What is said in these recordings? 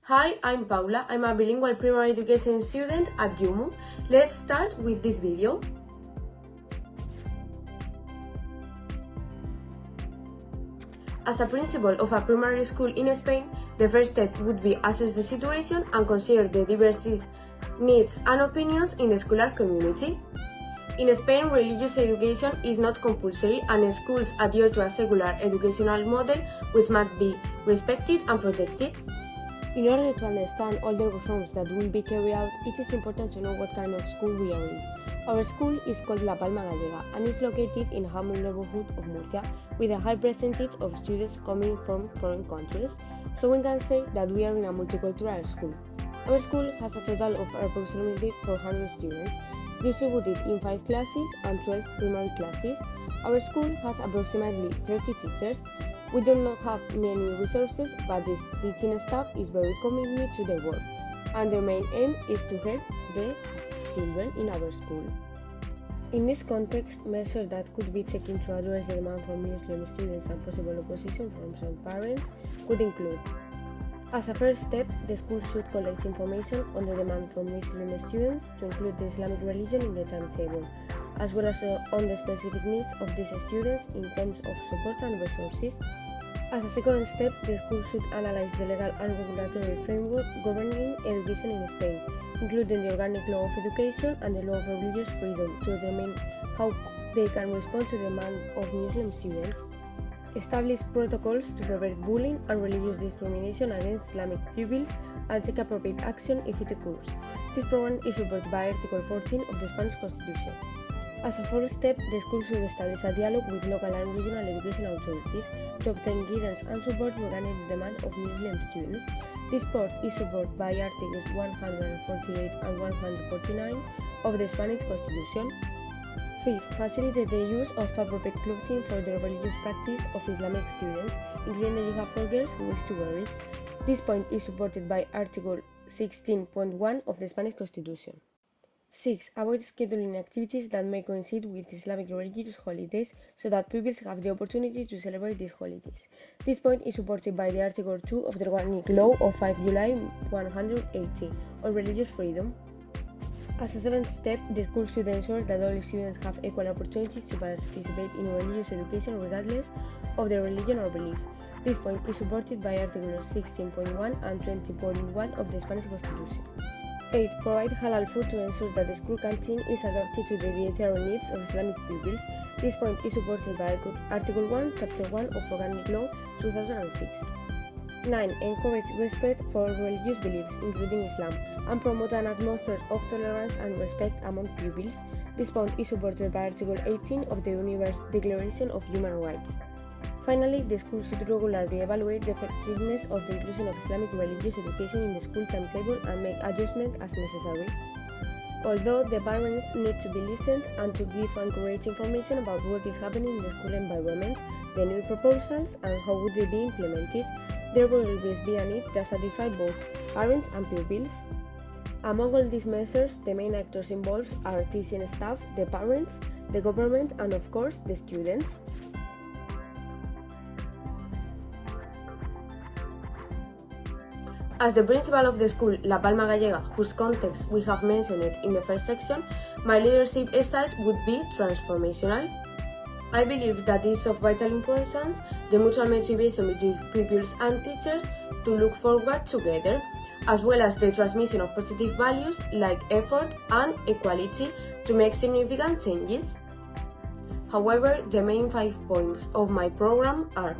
Hi, I'm Paula. I'm a bilingual primary education student at UMU. Let's start with this video. As a principal of a primary school in Spain, the first step would be assess the situation and consider the diverse needs and opinions in the scholar community. In Spain, religious education is not compulsory and schools adhere to a secular educational model which must be respected and protected. In order to understand all the reforms that will be carried out, it is important to know what kind of school we are in. Our school is called La Palma Gallega and is located in a humble neighborhood of Murcia with a high percentage of students coming from foreign countries, so we can say that we are in a multicultural school. Our school has a total of approximately 400 students, distributed in 5 classes and 12 primary classes. Our school has approximately 30 teachers. We do not have many resources, but the teaching staff is very committed to their work, and their main aim is to help the children in our school. In this context, measures that could be taken to address the demand for Muslim students and possible opposition from some parents could include: as a first step, the school should collect information on the demand from Muslim students to include the Islamic religion in the timetable, as well as on the specific needs of these students in terms of support and resources. As a second step, the school should analyze the legal and regulatory framework governing education in Spain, including the organic law of education and the law of religious freedom, to determine how they can respond to the demand of Muslim students. Establish protocols to prevent bullying and religious discrimination against Islamic pupils and take appropriate action if it occurs. This program is supported by Article 14 of the Spanish Constitution. As a fourth step, the school should establish a dialogue with local and regional education authorities to obtain guidance and support regarding the demand of Muslim students. This part is supported by Articles 148 and 149 of the Spanish Constitution. Fifth, facilitate the use of appropriate clothing for the religious practice of Islamic students, including the hijab for girls who wish to wear it. This point is supported by Article 16.1 of the Spanish Constitution. 6. Avoid scheduling activities that may coincide with Islamic religious holidays so that pupils have the opportunity to celebrate these holidays. This point is supported by the Article 2 of the Organic Law of 5 July 180 on religious freedom. As a seventh step, the school should ensure that all students have equal opportunities to participate in religious education regardless of their religion or belief. This point is supported by Articles 16.1 and 20.1 of the Spanish Constitution. 8. Provide halal food to ensure that the school canteen is adapted to the dietary needs of Islamic pupils. This point is supported by Article 1, Chapter 1 of Organic Law 2006. 9. Encourage respect for religious beliefs, including Islam, and promote an atmosphere of tolerance and respect among pupils. This point is supported by Article 18 of the Universal Declaration of Human Rights. Finally, the school should regularly evaluate the effectiveness of the inclusion of Islamic religious education in the school timetable and make adjustments as necessary. Although the parents need to be listened and to give accurate information about what is happening in the school environment, the new proposals, and how would they be implemented, there will always be a need to satisfy both parents and pupils. Among all these measures, the main actors involved are teaching staff, the parents, the government, and of course, the students. As the principal of the school La Palma Gallega, whose context we have mentioned in the first section, my leadership style would be transformational. I believe that it is of vital importance the mutual motivation between pupils and teachers to look forward together, as well as the transmission of positive values like effort and equality to make significant changes. However, the main 5 points of my program are: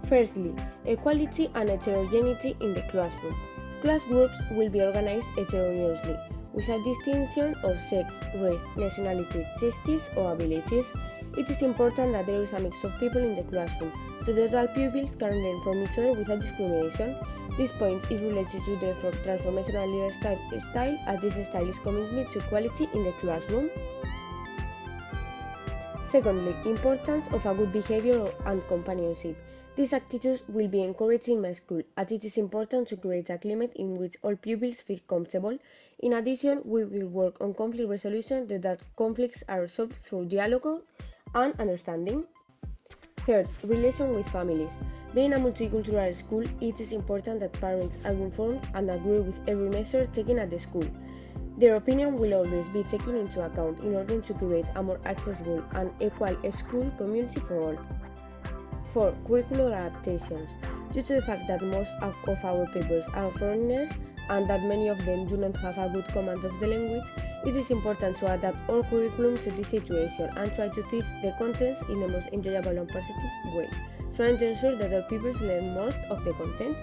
firstly, equality and heterogeneity in the classroom. Class groups will be organized heterogeneously, without distinction of sex, race, nationality, tastes, or abilities. It is important that there is a mix of people in the classroom, so that all pupils can learn from each other without discrimination. This point is related to the transformational leadership style, as this style is committed to equality in the classroom. Secondly, importance of a good behavior and companionship. These attitudes will be encouraged in my school, as it is important to create a climate in which all pupils feel comfortable. In addition, we will work on conflict resolution so that conflicts are solved through dialogue and understanding. Third, relation with families. Being a multicultural school, it is important that parents are informed and agree with every measure taken at the school. Their opinion will always be taken into account in order to create a more accessible and equal school community for all. 4. Curricular adaptations. Due to the fact that most of our pupils are foreigners and that many of them do not have a good command of the language, it is important to adapt our curriculum to this situation and try to teach the contents in the most enjoyable and positive way, trying to ensure that our pupils learn most of the content.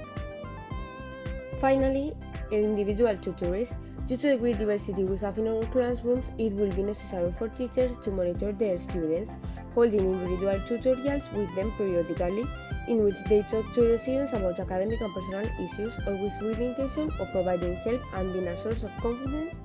Finally, individual tutors. Due to the great diversity we have in our classrooms, it will be necessary for teachers to monitor their students, holding individual tutorials with them periodically, in which they talk to the students about academic and personal issues, always with the intention of providing help and being a source of confidence.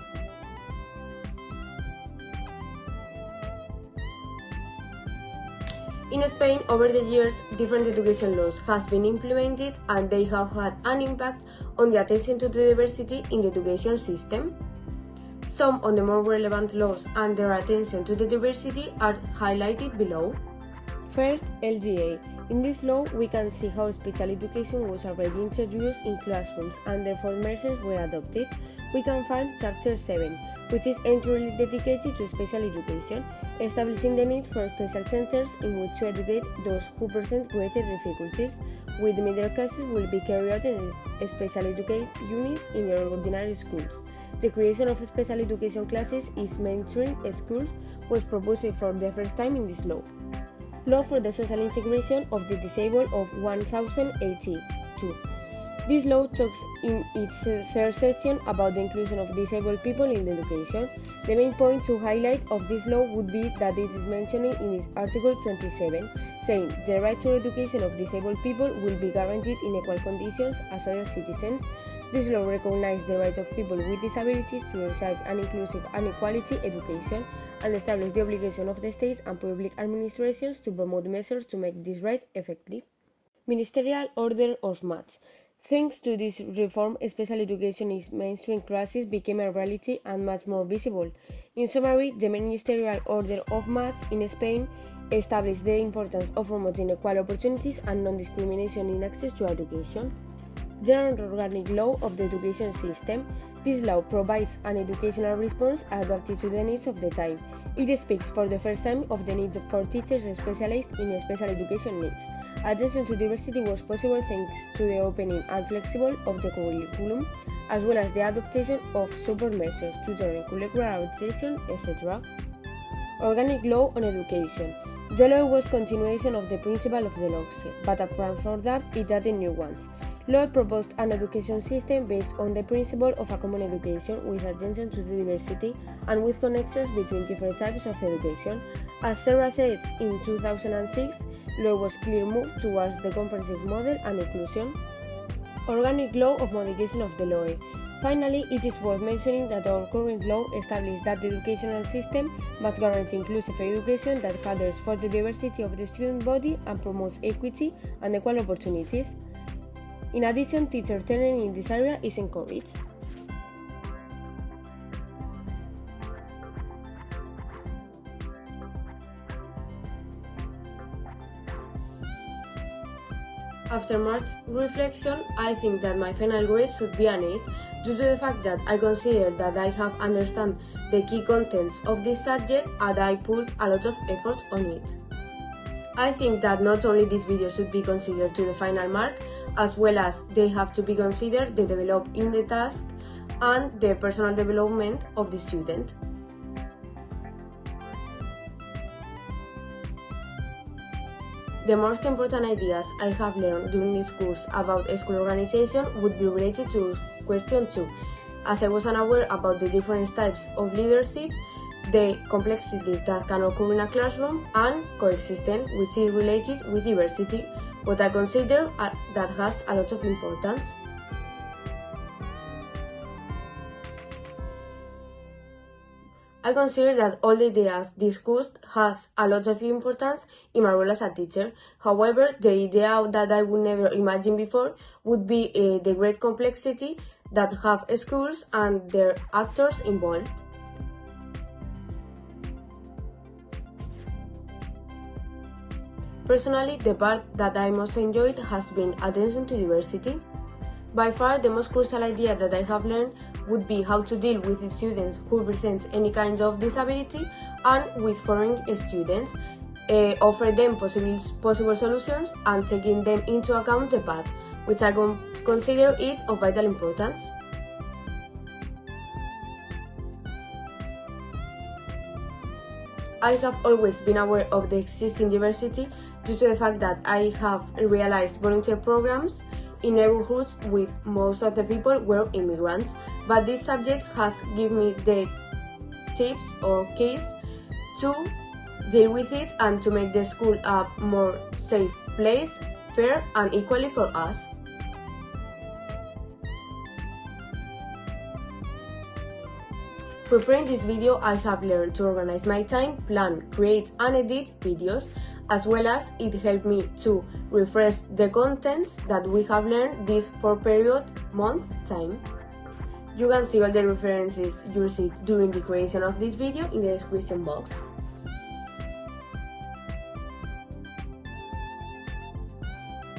In Spain, over the years, different education laws have been implemented and they have had an impact on the attention to the diversity in the education system. Some of the more relevant laws and their attention to the diversity are highlighted below. First, LGA. In this law, we can see how special education was already introduced in classrooms and therefore measures were adopted. We can find Chapter 7, which is entirely dedicated to special education, establishing the need for special centers in which to educate those who present greater difficulties, with middle classes will be carried out in special education units in your ordinary schools. The creation of special education classes in mainstream schools was proposed for the first time in this law. Law for the Social Integration of the Disabled of 1082. This law talks in its first section about the inclusion of disabled people in education. The main point to highlight of this law would be that it is mentioned in its Article 27, saying the right to education of disabled people will be guaranteed in equal conditions as other citizens. This law recognizes the right of people with disabilities to receive an inclusive and equality education and establishes the obligation of the states and public administrations to promote measures to make this right effective. Ministerial Order of Maths. Thanks to this reform, special education in mainstream classes became a reality and much more visible. In summary, the Ministerial Order of Maths in Spain established the importance of promoting equal opportunities and non-discrimination in access to education. General Organic Law of the Education System. This law provides an educational response adapted to the needs of the time. It speaks for the first time of the need for teachers specialized in special education needs. Attention to diversity was possible thanks to the opening and flexible of the curriculum, as well as the adoption of support measures, tutoring, curricular adaptation, etc. Organic Law on Education. The law was continuation of the principle of the law, but apart from that, it added new ones. Law proposed an education system based on the principle of a common education with attention to the diversity and with connections between different types of education. As Sarah said in 2006, law was clear move towards the comprehensive model and inclusion. Organic Law of Modification of the Law. Finally, it is worth mentioning that our current law establishes that the educational system must guarantee inclusive education that caters for the diversity of the student body and promotes equity and equal opportunities. In addition, teacher training in this area is encouraged. After much reflection, I think that my final grade should be an 8 due to the fact that I consider that I have understood the key contents of this subject and I put a lot of effort on it. I think that not only this video should be considered to the final mark, as well as they have to be considered the development in the task and the personal development of the student. The most important ideas I have learned during this course about school organization would be related to question 2, as I was unaware about the different types of leadership, the complexity that can occur in a classroom, and coexistence, which is related with diversity, what I consider that has a lot of importance. I consider that all the ideas discussed has a lot of importance in my role as a teacher. However, the idea that I would never imagine before would be the great complexity that have schools and their actors involved. Personally, the part that I most enjoyed has been attention to diversity. By far, the most crucial idea that I have learned would be how to deal with students who present any kind of disability and with foreign students, offer them possible solutions and taking them into account the path, which I consider it of vital importance. I have always been aware of the existing diversity due to the fact that I have realized volunteer programs in neighborhoods with most of the people were immigrants, but this subject has given me the tips or keys to deal with it and to make the school a more safe place, fair and equally for us. Preparing this video, I have learned to organize my time, plan, create and edit videos, as well as it helped me to refresh the contents that we have learned this 4-period month time. You can see all the references used during the creation of this video in the description box.